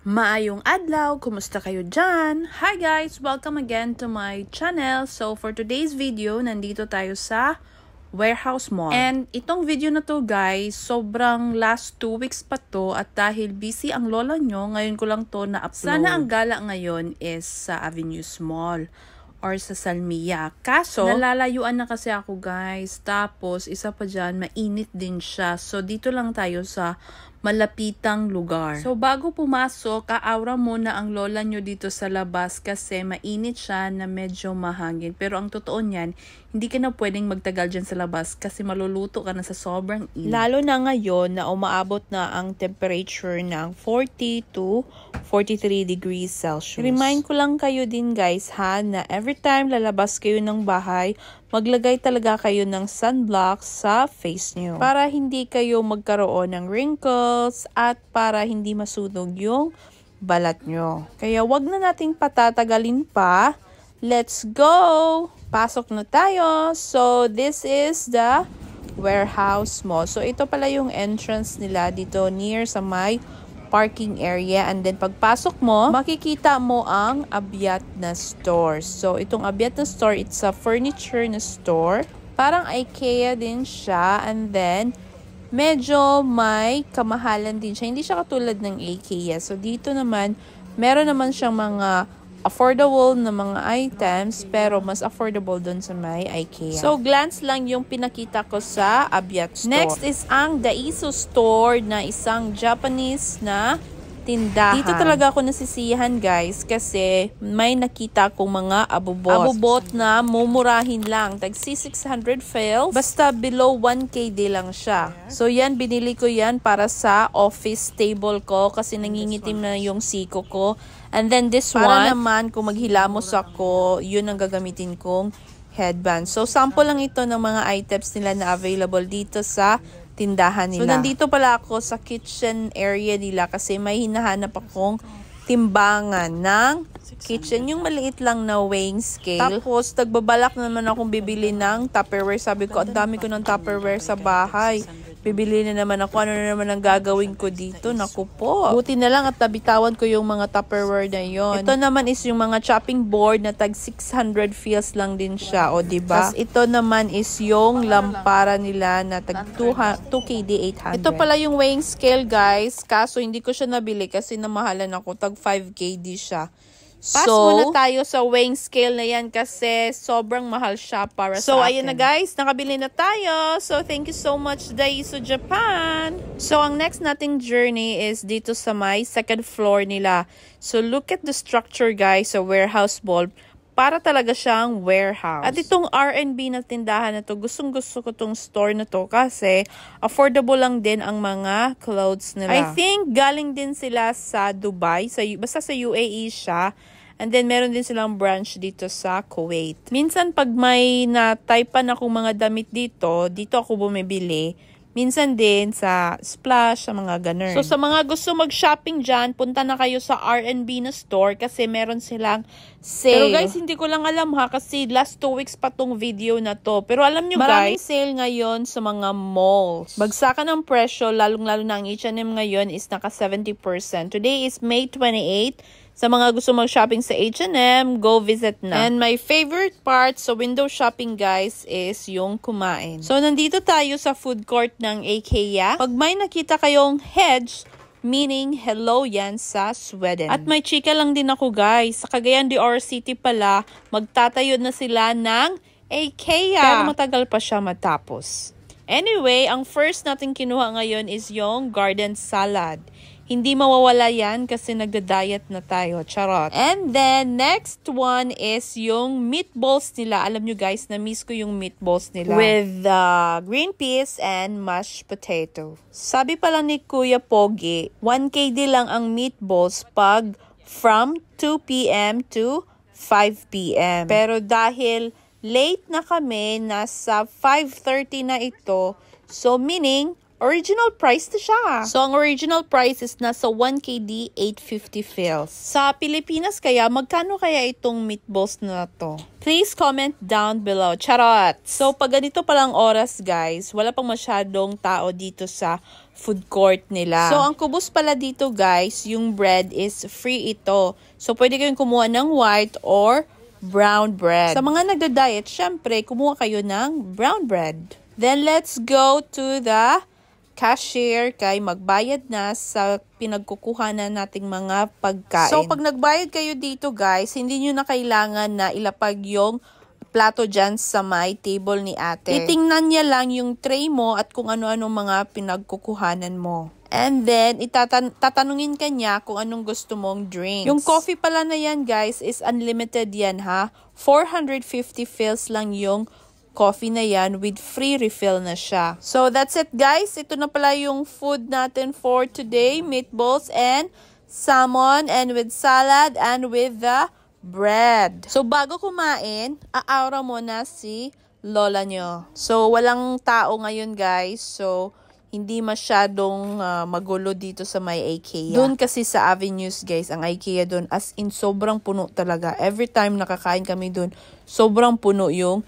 Maayong adlaw! Kumusta kayo dyan? Hi guys! Welcome again to my channel. So for today's video, nandito tayo sa Warehouse Mall. And itong video na to guys, sobrang last 2 weeks pa to at dahil busy ang lola nyo, ngayon ko lang to na-upload. Sana ang gala ngayon is sa Avenues Mall or sa Salmia. Kaso, nalalayuan na kasi ako guys. Tapos, isa pa dyan, mainit din siya. So, dito lang tayo sa malapitang lugar. So, bago pumasok, aawra muna ang lola nyo dito sa labas kasi mainit siya na medyo mahangin. Pero ang totoo niyan, hindi ka na pwedeng magtagal dyan sa labas kasi maluluto ka na sa sobrang init. Lalo na ngayon na umaabot na ang temperature ng 40 to 43 degrees Celsius. Remind ko lang kayo din guys ha, na every time lalabas kayo ng bahay, maglagay talaga kayo ng sunblock sa face nyo para hindi kayo magkaroon ng wrinkles at para hindi masunog yung balat nyo. Kaya wag na nating patatagalin pa. Let's go! Pasok na tayo. So, this is the Warehouse Mall. So, ito pala yung entrance nila dito near sa may parking area. And then, pagpasok mo, makikita mo ang Abyat na store. So, itong Abyat na store, it's a furniture na store. Parang IKEA din siya. And then, medyo may kamahalan din siya. Hindi siya katulad ng IKEA. So, dito naman, meron naman siyang mga affordable na mga items pero mas affordable dun sa may IKEA. So, glance lang yung pinakita ko sa Abyat store. Next is ang Daiso store na isang Japanese na tindahan. Dito talaga ako nasisiyahan guys kasi may nakita kong mga abubot. Abubot na mumurahin lang. Tagsi 600 fils. Basta below 1KD lang siya. So yan, binili ko yan para sa office table ko kasi nangingitim na yung siko ko. And then this one, para naman kung maghilamos ako, yun ang gagamitin kong headband. So sample lang ito ng mga items nila na available dito sa tindahan nila. So, nandito pala ako sa kitchen area nila kasi may hinahanap akong timbangan ng kitchen. Yung maliit lang na weighing scale. Tapos, nagbabalak naman akong bibili ng Tupperware. Sabi ko, ang dami ko ng Tupperware sa bahay. Bibili na naman ako. Ano na naman ang gagawin ko dito? Naku po. Buti na lang at nabitawan ko yung mga Tupperware na yon. Ito naman is yung mga chopping board na tag 600 fils lang din siya. O, diba? Tapos, ito naman is yung lampara nila na tag 2KD 800. Ito pala yung weighing scale, guys. Kaso, hindi ko siya nabili kasi namahalan ako. Tag 5KD siya. Pass muna tayo sa weighing scale na yan kasi sobrang mahal siya para sa akin. So, ayan na guys. Nakabili na tayo. So, thank you so much, Daiso Japan. So, ang next nating journey is dito sa may second floor nila. So, look at the structure guys sa Warehouse Mall. Para talaga siyang warehouse. At itong R&B na tindahan na to, gustong-gusto ko tong store na to kasi affordable lang din ang mga clothes nila. I think galing din sila sa Dubai, basta sa UAE siya. And then meron din silang branch dito sa Kuwait. Minsan pag may na-typean akong mga damit dito ako bumibili. Minsan din sa Splash, sa mga ganun. So, sa mga gusto mag-shopping dyan, punta na kayo sa R&B na store kasi meron silang sale. Pero guys, hindi ko lang alam ha kasi last 2 weeks pa tong video na to. Pero alam nyo guys, maraming sale ngayon sa mga malls. Bagsakan ng presyo, lalong-lalo na ang H&M ngayon is naka 70%. Today is May 28. Sa mga gusto mag-shopping sa H&M, go visit na. And my favorite part sa window shopping guys is yung kumain. So, nandito tayo sa food court ng IKEA. Pag may nakita kayong hedge, meaning hello yan sa Sweden. At may chika lang din ako guys. Sa Cagayan de Oro City pala, magtatayo na sila ng IKEA. Pero matagal pa siya matapos. Anyway, ang first natin kinuha ngayon is yung garden salad. Hindi mawawala yan kasi nagda-diet na tayo. Charot. And then, next one is yung meatballs nila. Alam nyo guys, na-miss ko yung meatballs nila. With green peas and mashed potato. Sabi pala ni Kuya Pogi, 1KD lang ang meatballs pag from 2 p.m. to 5 p.m. Pero dahil late na kami, nasa 5:30 na ito, so meaning, original price na siya. So, ang original price is nasa 1KD 850 fils. Sa Pilipinas kaya, magkano kaya itong meatballs na to? Please comment down below. Charot! So, pag ganito palang oras, guys, wala pang masyadong tao dito sa food court nila. So, ang kubos pala dito, guys, yung bread is free ito. So, pwede kayong kumuha ng white or brown bread. Sa mga nagda-diet, syempre, kumuha kayo ng brown bread. Then, let's go to the cashier kay magbayad na sa pinagkukuhanan nating mga pagkain. So, pag nagbayad kayo dito, guys, hindi nyo na kailangan na ilapag yung plato dyan sa may table ni ate. Titingnan niya lang yung tray mo at kung ano-ano mga pinagkukuhanan mo. And then, tatanungin ka niya kung anong gusto mong drinks. Yung coffee pala na yan, guys, is unlimited yan, ha? 450 fils lang yung coffee na yan with free refill na siya. So, that's it, guys. Ito na pala yung food natin for today. Meatballs and salmon and with salad and with the bread. So, bago kumain, aaura mo na si lola nyo. So, walang tao ngayon, guys. So, hindi masyadong magulo dito sa may IKEA. Doon kasi sa Avenues, guys, ang IKEA doon, as in, sobrang puno talaga. Every time nakakain kami doon, sobrang puno yung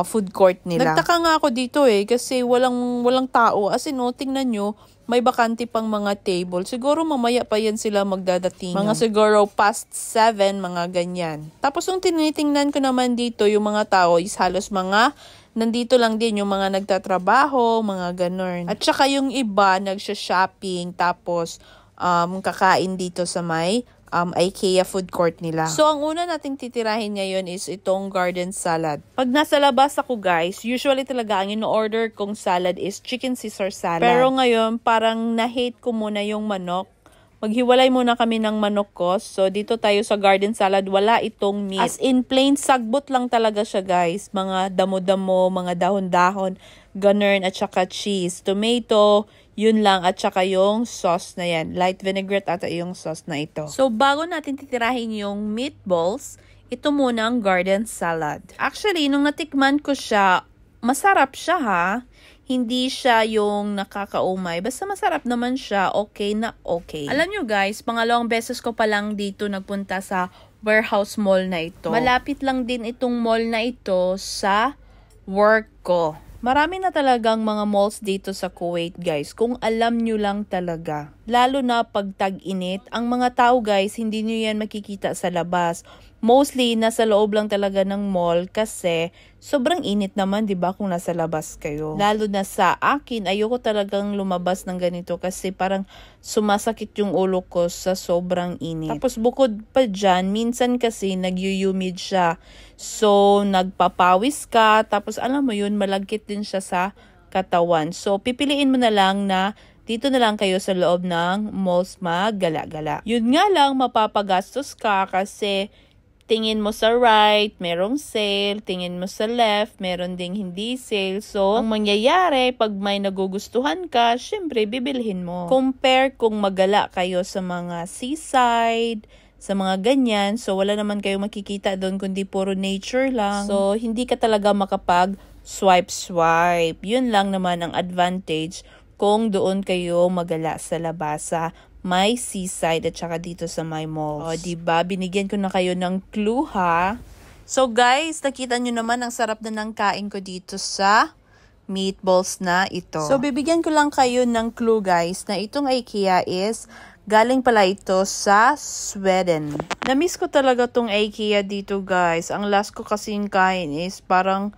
food court nila. Nagtaka nga ako dito kasi walang tao. As in, tingnan nyo, may bakante pang mga table. Siguro mamaya pa yan sila magdadating. Mga siguro past 7, mga ganyan. Tapos yung tinitingnan ko naman dito, yung mga tao is halos mga nandito lang din yung mga nagtatrabaho, mga ganun. At saka yung iba, nagsha-shopping, tapos kakain dito sa may IKEA food court nila. So, ang una nating titirahin ngayon is itong garden salad. Pag nasa labas ako, guys, usually talaga ang in-order kong salad is chicken Caesar salad. Pero ngayon, parang na-hate ko muna yung manok. Maghiwalay muna kami ng manok ko. So, dito tayo sa garden salad. Wala itong meat. As in, plain sagbot lang talaga siya, guys. Mga damo-damo, mga dahon-dahon, ganun, at saka cheese. Tomato, yun lang. At saka yung sauce na yan. Light vinaigrette ata yung sauce na ito. So, bago natin titirahin yung meatballs, ito muna ang garden salad. Actually, nung natikman ko siya, masarap siya, ha? Hindi siya yung nakakaumay. Basta masarap naman siya. Okay na okay. Alam nyo, guys, pangalawang beses ko pa lang dito nagpunta sa warehouse mall na ito. Malapit lang din itong mall na ito sa work ko. Marami na talagang mga malls dito sa Kuwait, guys. Kung alam nyo lang talaga. Lalo na pag tag-init, ang mga tao, guys, hindi nyo yan makikita sa labas. Mostly, nasa loob lang talaga ng mall kasi sobrang init naman, 'di ba, kung nasa labas kayo. Lalo na sa akin, ayoko talagang lumabas ng ganito kasi parang sumasakit yung ulo ko sa sobrang init. Tapos bukod pa dyan, minsan kasi nag-humid siya. So, nagpapawis ka, tapos alam mo yun, malagkit din siya sa katawan. So, pipiliin mo na lang na dito na lang kayo sa loob ng malls maggala-gala. Yun nga lang, mapapagastos ka kasi tingin mo sa right, merong sale. Tingin mo sa left, meron ding hindi sale. So, ang mangyayari, pag may nagugustuhan ka, syempre, bibilhin mo. Compare kung magala kayo sa mga seaside, sa mga ganyan. So, wala naman kayo makikita doon kundi puro nature lang. So, hindi ka talaga makapag-swipe. Yun lang naman ang advantage kung doon kayo magala sa labas, sa may seaside at saka dito sa my malls. O, diba? Binigyan ko na kayo ng clue, ha? So, guys, nakita nyo naman ang sarap na ng kain ko dito sa meatballs na ito. So, bibigyan ko lang kayo ng clue, guys, na itong IKEA is galing pala ito sa Sweden. Na-miss ko talaga tong IKEA dito, guys. Ang last ko kasing kain is parang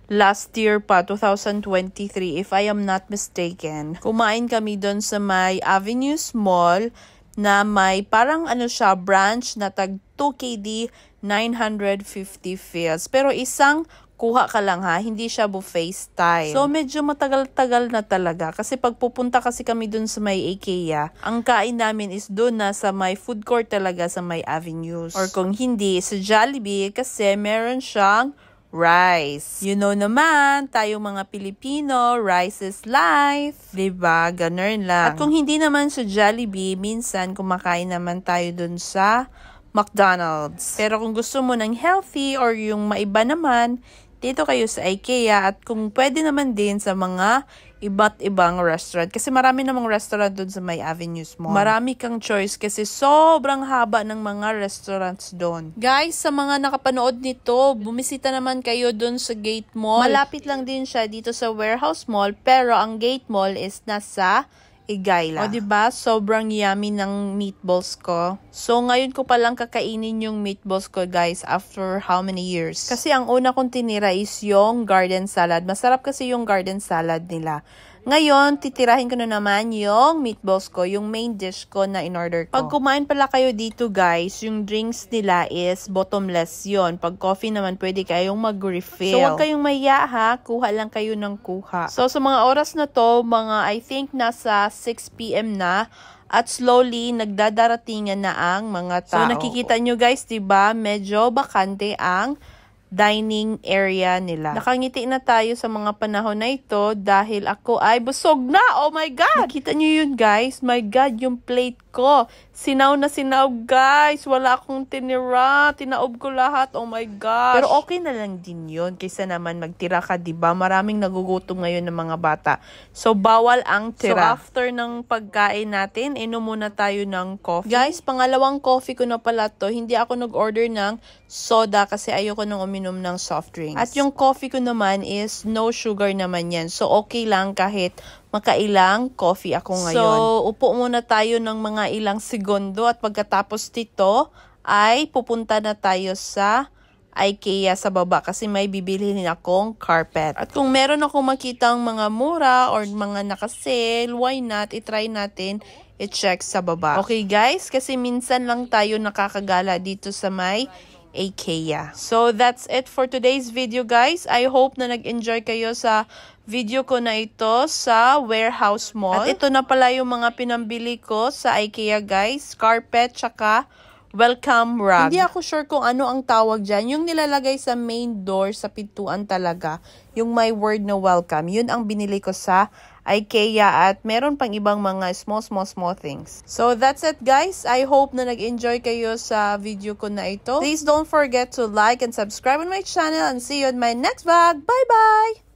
last year pa, 2023, if I am not mistaken. Kumain kami doon sa may Avenues Mall na may parang siya, branch na tag 2KD 950 fils. Pero isang kuha ka lang, ha, hindi siya buffet style. So, medyo matagal-tagal na talaga. Kasi pag pupunta kasi kami dun sa may IKEA, ang kain namin is dun na sa may food court talaga sa may Avenues. Or kung hindi, sa Jollibee kasi meron siyang rice. You know naman, tayong mga Pilipino, rice is life. Diba? Ganun lang. At kung hindi naman sa Jollibee, minsan kumakain naman tayo dun sa McDonald's. Pero kung gusto mo ng healthy or yung maiba naman, dito kayo sa IKEA at kung pwede naman din sa mga iba't ibang restaurant. Kasi marami namang restaurant dun sa May Avenues Mall. Marami kang choice kasi sobrang haba ng mga restaurants dun. Guys, sa mga nakapanood nito, bumisita naman kayo dun sa Gate Mall. Malapit lang din siya dito sa Warehouse Mall, pero ang Gate Mall is nasa Igayla. O diba, sobrang yummy ng meatballs ko. So, ngayon ko palang kakainin yung meatballs ko, guys, after how many years? Kasi ang una kong tinira is yung garden salad. Masarap kasi yung garden salad nila. Ngayon, titirahin ko na naman yung meatballs ko, yung main dish ko na in-order ko. Pag kumain pala kayo dito, guys, yung drinks nila is bottomless yon. Pag coffee naman, pwede kayong mag-refill. So, huwag kayong mahiya ha. Kuha lang kayo ng kuha. So, sa mga oras na to, mga I think nasa 6 PM na, at slowly, nagdadaratingan na ang mga tao. So, nakikita nyo guys, diba? Medyo bakante ang dining area nila. Nakangiti na tayo sa mga panahon na ito dahil ako ay busog na. Oh my God! Nakita nyo yun guys? My God, yung plate ko. Sinaw na sinaw guys. Wala akong tinira. Tinaob ko lahat. Oh my gosh. Pero okay na lang din yun. Kaysa naman magtira ka, diba? Maraming nagugutom ngayon ng mga bata. So, bawal ang tira. So, after ng pagkain natin, inom muna tayo ng coffee. Guys, pangalawang coffee ko na pala to. Hindi ako nag-order ng soda kasi ayoko nang uminom ng soft drinks. At yung coffee ko naman is no sugar naman yan. So, okay lang kahit makailang coffee ako ngayon. So, upo muna tayo ng mga ilang segundo at pagkatapos dito ay pupunta na tayo sa IKEA sa baba kasi may bibilhin akong carpet. At kung meron akong makitang mga mura or mga nakasale, why not? I-try natin i-check sa baba. Okay guys, kasi minsan lang tayo nakakagala dito sa may IKEA. So, that's it for today's video, guys. I hope na nag-enjoy kayo sa video ko na ito sa Warehouse Mall. At ito na pala yung mga pinambili ko sa IKEA, guys. Carpet, tsaka welcome rug. Hindi ako sure kung ano ang tawag dyan. Yung nilalagay sa main door, sa pintuan talaga. Yung may word na welcome. Yun ang binili ko sa IKEA at meron pang ibang mga small things. So that's it guys. I hope na nag-enjoy kayo sa video ko na ito. Please don't forget to like and subscribe on my channel and see you in my next vlog. Bye bye!